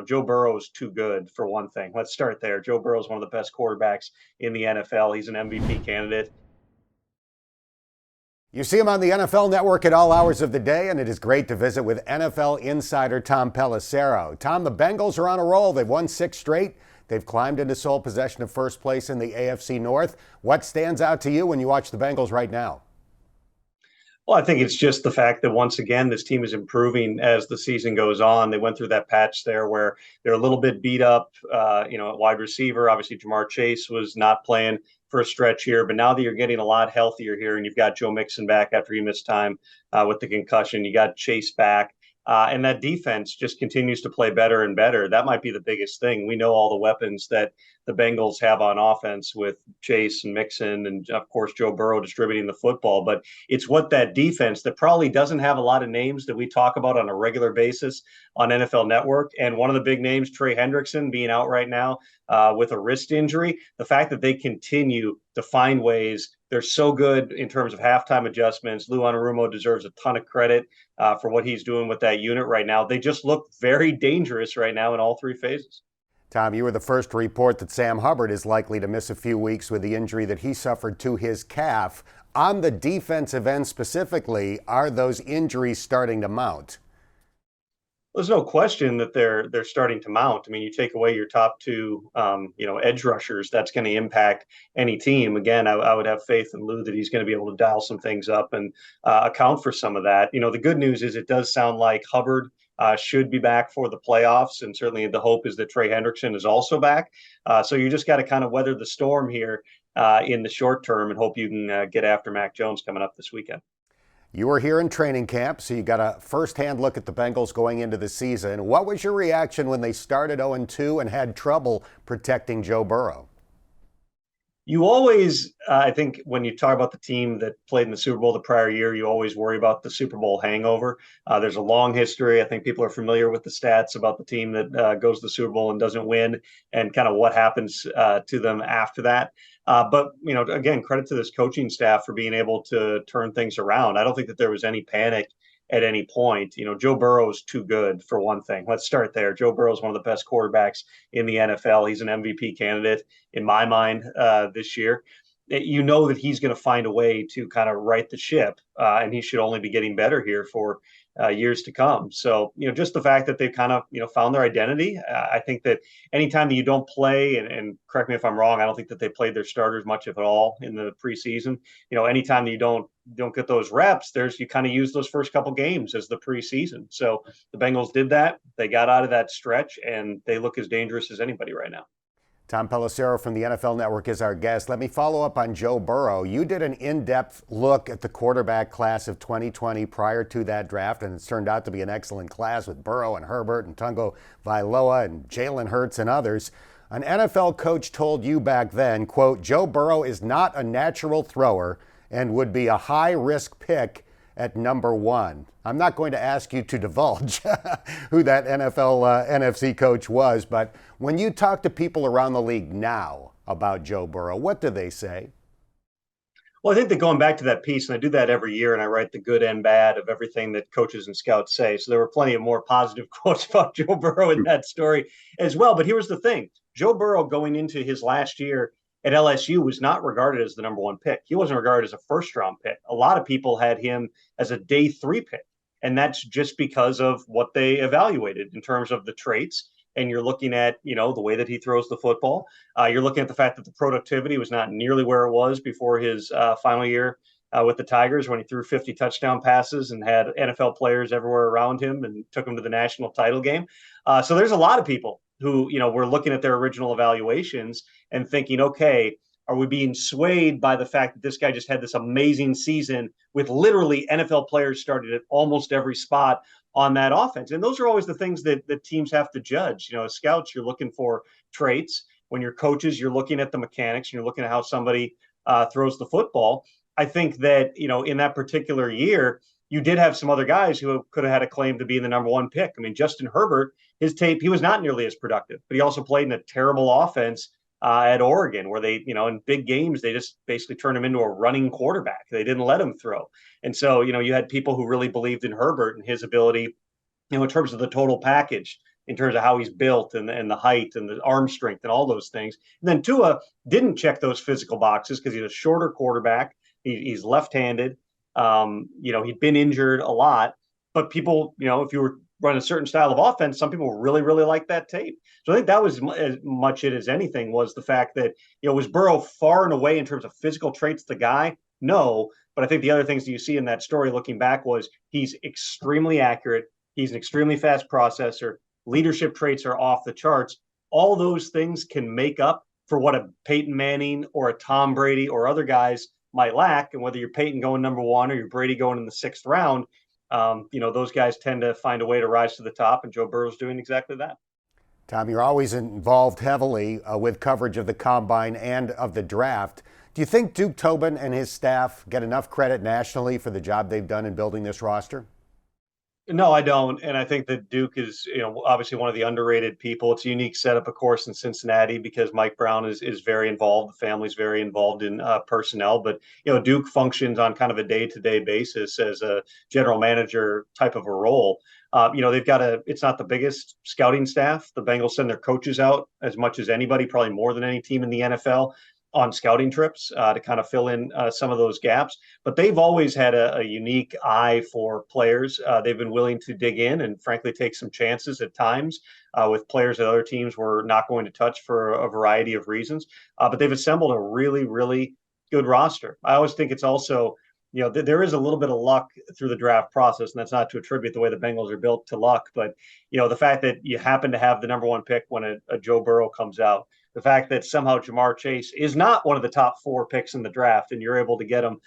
Joe Burrow is too good for one thing. Let's start there. Joe Burrow is one of the best quarterbacks in the NFL. He's an MVP candidate. You see him on the NFL Network at all hours of the day, and it is great to visit with NFL insider Tom Pelissero. Tom, the Bengals are on a roll. They've won 6 straight. They've climbed into sole possession of first place in the AFC North. What stands out to you when you watch the Bengals right now? Well, I think it's just the fact that once again, this team is improving as the season goes on. They went through that patch there where they're a little bit beat up, at wide receiver. Obviously, Jamar Chase was not playing for a stretch here, but now that you're getting a lot healthier here and you've got Joe Mixon back after he missed time with the concussion, you got Chase back. And that defense just continues to play better and better. That might be the biggest thing. We know all the weapons that the Bengals have on offense with Chase and Mixon and, of course, Joe Burrow distributing the football. But it's what that defense that probably doesn't have a lot of names that we talk about on a regular basis on NFL Network. And one of the big names, Trey Hendrickson, being out right now with a wrist injury. The fact that they continue to find ways. They're so good in terms of halftime adjustments. Lou Anarumo deserves a ton of credit for what he's doing with that unit right now. They just look very dangerous right now in all 3 phases. Tom, you were the first to report that Sam Hubbard is likely to miss a few weeks with the injury that he suffered to his calf. On the defensive end specifically, are those injuries starting to mount? There's no question that they're starting to mount. I mean, you take away your top 2, edge rushers, that's going to impact any team. Again, I would have faith in Lou that he's going to be able to dial some things up and account for some of that. The good news is it does sound like Hubbard should be back for the playoffs, and certainly the hope is that Trey Hendrickson is also back. So you just got to kind of weather the storm here in the short term and hope you can get after Mac Jones coming up this weekend. You were here in training camp, so you got a first-hand look at the Bengals going into the season. What was your reaction when they started 0-2 and had trouble protecting Joe Burrow? You always, I think, when you talk about the team that played in the Super Bowl the prior year, you always worry about the Super Bowl hangover. There's a long history. I think people are familiar with the stats about the team that goes to the Super Bowl and doesn't win and kind of what happens to them after that. But, again, credit to this coaching staff for being able to turn things around. I don't think that there was any panic at any point. Joe Burrow is too good for one thing. Let's start there. Joe Burrow is one of the best quarterbacks in the NFL. He's an MVP candidate in my mind this year. You know that he's going to find a way to kind of right the ship, and he should only be getting better here for years to come. So, just the fact that they've kind of, found their identity. I think that anytime that you don't play, and correct me if I'm wrong, I don't think that they played their starters much at all in the preseason. Anytime that you don't get those reps, you kind of use those first couple games as the preseason. So the Bengals did that. They got out of that stretch, and they look as dangerous as anybody right now. Tom Pelissero from the NFL Network is our guest. Let me follow up on Joe Burrow. You did an in-depth look at the quarterback class of 2020 prior to that draft, and it's turned out to be an excellent class with Burrow and Herbert and Tungo Vailoa and Jalen Hurts and others. An NFL coach told you back then, quote, Joe Burrow is not a natural thrower and would be a high-risk pick at number 1. I'm not going to ask you to divulge who that NFL NFC coach was, but when you talk to people around the league now about Joe Burrow, what do they say? Well, I think that going back to that piece, and I do that every year, and I write the good and bad of everything that coaches and scouts say. So there were plenty of more positive quotes about Joe Burrow in that story as well. But here's the thing. Joe Burrow going into his last year at LSU was not regarded as the number 1 pick. He wasn't regarded as a first-round pick. A lot of people had him as a day 3 pick. And that's just because of what they evaluated in terms of the traits. And you're looking at, the way that he throws the football. You're looking at the fact that the productivity was not nearly where it was before his final year with the Tigers when he threw 50 touchdown passes and had NFL players everywhere around him and took him to the national title game. So there's a lot of people who, were looking at their original evaluations and thinking, okay, are we being swayed by the fact that this guy just had this amazing season with literally NFL players started at almost every spot on that offense? And those are always the things that teams have to judge. As scouts, you're looking for traits. When you're coaches, you're looking at the mechanics and you're looking at how somebody throws the football. I think that, in that particular year, you did have some other guys who could have had a claim to be the number 1 pick. I mean, Justin Herbert, his tape, he was not nearly as productive, but he also played in a terrible offense at Oregon where they, in big games, they just basically turned him into a running quarterback. They didn't let him throw. And so, you had people who really believed in Herbert and his ability, in terms of the total package, in terms of how he's built and the height and the arm strength and all those things. And then Tua didn't check those physical boxes because he's a shorter quarterback. He's left-handed. He'd been injured a lot, but people, if you were running a certain style of offense, some people really, really like that tape. So I think that was as much it as anything was the fact that, was Burrow far and away in terms of physical traits the guy? No. But I think the other things that you see in that story looking back was he's extremely accurate. He's an extremely fast processor. Leadership traits are off the charts. All those things can make up for what a Peyton Manning or a Tom Brady or other guys might lack. And whether you're Peyton going number one or you're Brady going in the 6th round, those guys tend to find a way to rise to the top, and Joe Burrow's doing exactly that. Tom, you're always involved heavily with coverage of the combine and of the draft. Do you think Duke Tobin and his staff get enough credit nationally for the job they've done in building this roster? No, I don't. And I think that Duke is, obviously one of the underrated people. It's a unique setup, of course, in Cincinnati because Mike Brown is very involved. The family's very involved in personnel. But, Duke functions on kind of a day-to-day basis as a general manager type of a role. They've got it's not the biggest scouting staff. The Bengals send their coaches out as much as anybody, probably more than any team in the NFL. On scouting trips to kind of fill in some of those gaps. But they've always had a unique eye for players. They've been willing to dig in and frankly take some chances at times with players that other teams were not going to touch for a variety of reasons. But they've assembled a really, really good roster. I always think it's also, there is a little bit of luck through the draft process, and that's not to attribute the way the Bengals are built to luck. But, the fact that you happen to have the number one pick when a Joe Burrow comes out, the fact that somehow Jamar Chase is not one of the top 4 picks in the draft and you're able to get them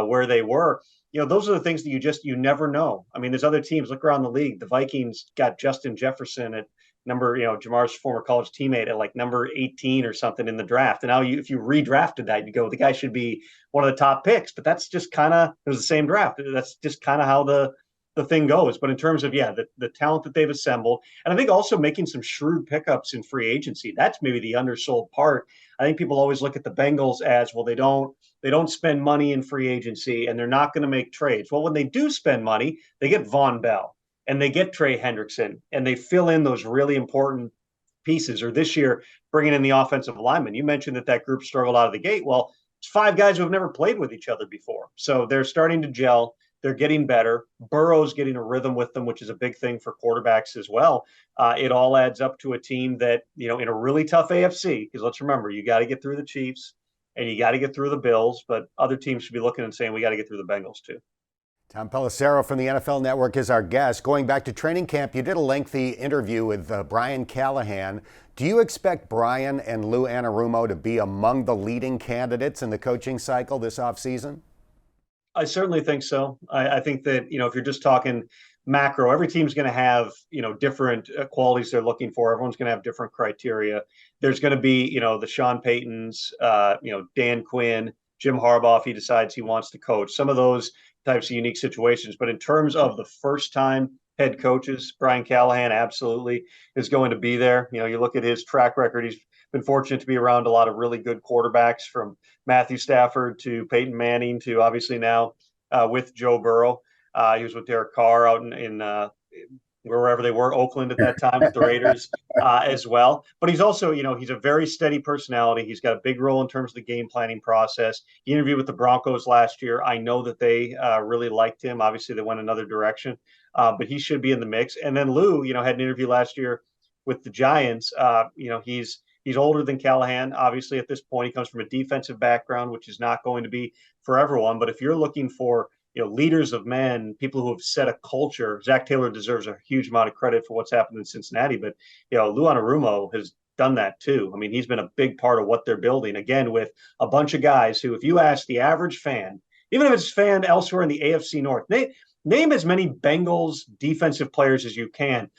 where they were, those are the things that you never know. I mean, there's other teams, look around the league. The Vikings got Justin Jefferson at number, Jamar's former college teammate at like number 18 or something in the draft. And now if you redrafted that, you go, the guy should be one of the top picks, but that's just kind of, it was the same draft. That's just kind of how the thing goes. But in terms of, the talent that they've assembled, and I think also making some shrewd pickups in free agency, that's maybe the undersold part. I think people always look at the Bengals as, well, they don't spend money in free agency and they're not going to make trades. Well, when they do spend money, they get Von Bell and they get Trey Hendrickson and they fill in those really important pieces. Or this year, bringing in the offensive lineman. You mentioned that group struggled out of the gate. Well, it's 5 guys who have never played with each other before. So they're starting to gel. They're getting better. Burrow's getting a rhythm with them, which is a big thing for quarterbacks as well. It all adds up to a team that, in a really tough AFC, because let's remember, you got to get through the Chiefs and you got to get through the Bills, but other teams should be looking and saying, we got to get through the Bengals too. Tom Pelissero from the NFL Network is our guest. Going back to training camp, you did a lengthy interview with Brian Callahan. Do you expect Brian and Lou Anarumo to be among the leading candidates in the coaching cycle this offseason? I certainly think so. I think that, if you're just talking macro, every team's going to have, different qualities they're looking for. Everyone's going to have different criteria. There's going to be, the Sean Paytons, Dan Quinn, Jim Harbaugh, if he decides he wants to coach, some of those types of unique situations. But in terms of the first time head coaches, Brian Callahan absolutely is going to be there. You look at his track record, he's been fortunate to be around a lot of really good quarterbacks, from Matthew Stafford to Peyton Manning to obviously now with Joe Burrow. He was with Derek Carr out in wherever they were, Oakland at that time with the Raiders as well. But he's also, he's a very steady personality. He's got a big role in terms of the game planning process. He interviewed with the Broncos last year. I know that they really liked him. Obviously, they went another direction, but he should be in the mix. And then Lou, had an interview last year with the Giants. He's older than Callahan. Obviously, at this point, he comes from a defensive background, which is not going to be for everyone. But if you're looking for, leaders of men, people who have set a culture, Zach Taylor deserves a huge amount of credit for what's happened in Cincinnati. But, Lou Anarumo has done that too. I mean, he's been a big part of what they're building, again, with a bunch of guys who, if you ask the average fan, even if it's a fan elsewhere in the AFC North, name as many Bengals defensive players as you can.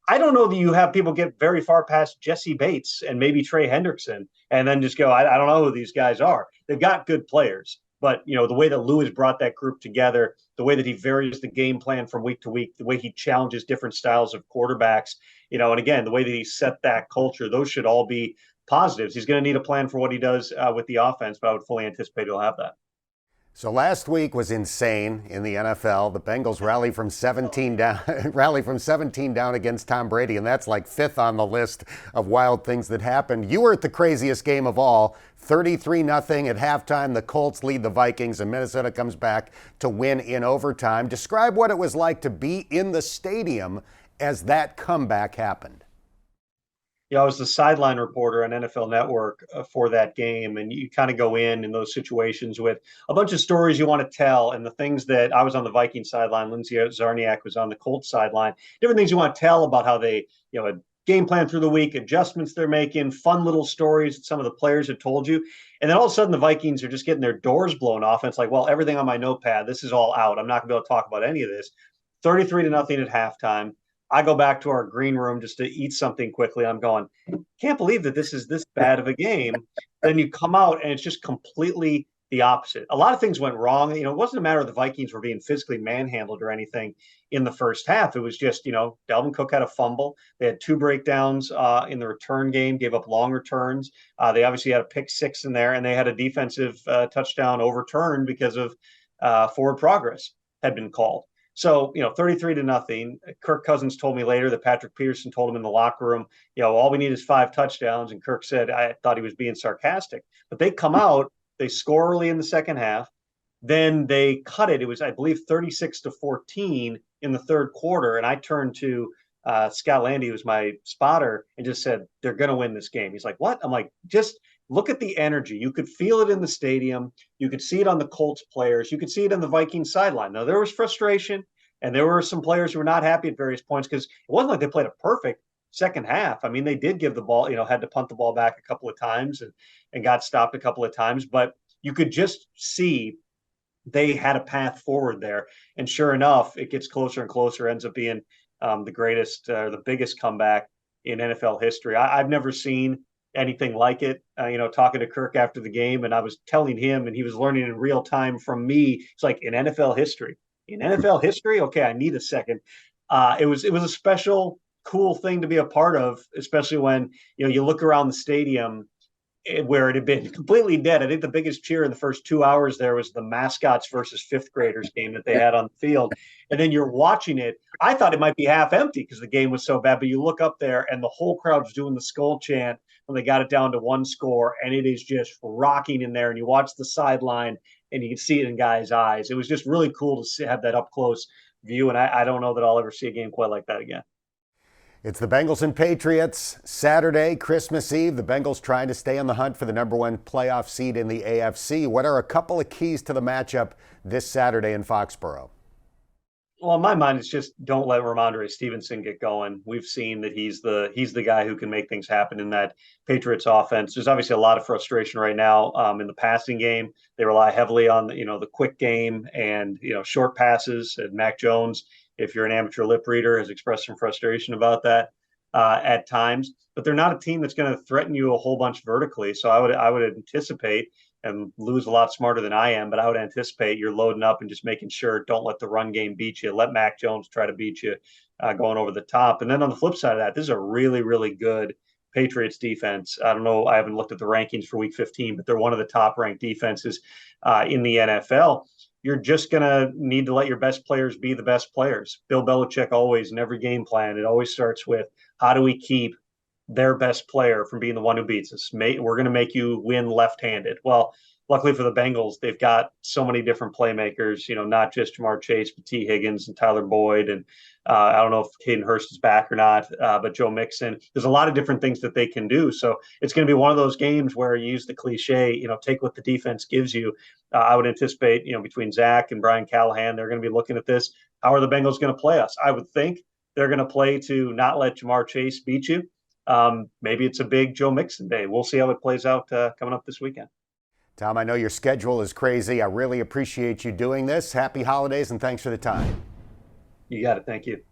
I don't know that you have people get very far past Jesse Bates and maybe Trey Hendrickson and then just go, I don't know who these guys are. They've got good players. But, the way that Lou has brought that group together, the way that he varies the game plan from week to week, the way he challenges different styles of quarterbacks, and again, the way that he set that culture, those should all be positives. He's going to need a plan for what he does with the offense, but I would fully anticipate he'll have that. So last week was insane in the NFL. The Bengals rally from 17 down, rally from 17 down against Tom Brady, and that's like fifth on the list of wild things that happened. You were at the craziest game of all. 33-0 at halftime. The Colts lead the Vikings, and Minnesota comes back to win in overtime. Describe what it was like to be in the stadium as that comeback happened. Yeah, I was the sideline reporter on NFL Network for that game, and you kind of go in those situations with a bunch of stories you want to tell, and the things that I was on the Viking sideline, Lindsay Zarniak was on the Colts sideline, different things you want to tell about how they, a game plan through the week, adjustments they're making, fun little stories that some of the players had told you, and then all of a sudden the Vikings are just getting their doors blown off, and it's like, well, everything on my notepad, this is all out. I'm not going to be able to talk about any of this. 33-0 at halftime. I go back to our green room just to eat something quickly. I'm going, can't believe that this is this bad of a game. Then you come out and it's just completely the opposite. A lot of things went wrong. It wasn't a matter of the Vikings were being physically manhandled or anything in the first half. It was just, Dalvin Cook had a fumble. They had two breakdowns in the return game, gave up long returns. They obviously had a pick six in there, and they had a defensive touchdown overturned because of forward progress had been called. So, 33-0. Kirk Cousins told me later that Patrick Peterson told him in the locker room, all we need is 5 touchdowns. And Kirk said, I thought he was being sarcastic. But they come out, they score early in the second half. Then they cut it. It was, I believe, 36-14 in the third quarter. And I turned to Scott Landy, who was my spotter, and just said, they're going to win this game. He's like, what? I'm like, just look at the energy. You could feel it in the stadium. You could see it on the Colts players. You could see it on the Vikings sideline. Now, there was frustration, and there were some players who were not happy at various points because it wasn't like they played a perfect second half. I mean, they did give the ball, had to punt the ball back a couple of times and got stopped a couple of times. But you could just see they had a path forward there. And sure enough, it gets closer and closer, ends up being the greatest, the biggest comeback in NFL history. I've never seen anything like it. Talking to Kirk after the game, and I was telling him, and he was learning in real time from me. It's like in NFL history. Okay, I need a second. It was a special, cool thing to be a part of, especially when you look around the stadium where it had been completely dead. I think the biggest cheer in the first 2 hours there was the mascots versus fifth graders game that they had on the field. And then you're watching it. I thought it might be half empty because the game was so bad, but you look up there and the whole crowd's doing the skull chant when they got it down to one score, and it is just rocking in there. And you watch the sideline and you can see it in guys' eyes. It was just really cool to have that up close view. And I don't know that I'll ever see a game quite like that again. It's the Bengals and Patriots Saturday, Christmas Eve. The Bengals trying to stay on the hunt for the #1 playoff seed in the AFC. What are a couple of keys to the matchup this Saturday in Foxborough? Well, in my mind, it's just don't let Ramondre Stevenson get going. We've seen that he's the guy who can make things happen in that Patriots offense. There's obviously a lot of frustration right now in the passing game. They rely heavily on the quick game and short passes. And Mac Jones, if you're an amateur lip reader, has expressed some frustration about that at times. But they're not a team that's going to threaten you a whole bunch vertically. So I would anticipate, and Lou's a lot smarter than I am, but I would anticipate you're loading up and just making sure don't let the run game beat you. Let Mac Jones try to beat you going over the top. And then on the flip side of that, this is a really, really good Patriots defense. I don't know. I haven't looked at the rankings for week 15, but they're one of the top ranked defenses in the NFL. You're just going to need to let your best players be the best players. Bill Belichick always, in every game plan, it always starts with, how do we keep their best player from being the one who beats us? We're going to make you win left-handed. Well, luckily for the Bengals, they've got so many different playmakers, not just Jamar Chase, but T. Higgins and Tyler Boyd. And I don't know if Caden Hurst is back or not, but Joe Mixon. There's a lot of different things that they can do. So it's going to be one of those games where you use the cliche, take what the defense gives you. I would anticipate, between Zach and Brian Callahan, they're going to be looking at this. How are the Bengals going to play us? I would think they're going to play to not let Jamar Chase beat you. Maybe it's a big Joe Mixon day. We'll see how it plays out coming up this weekend. Tom, I know your schedule is crazy. I really appreciate you doing this. Happy holidays and thanks for the time. You got it. Thank you.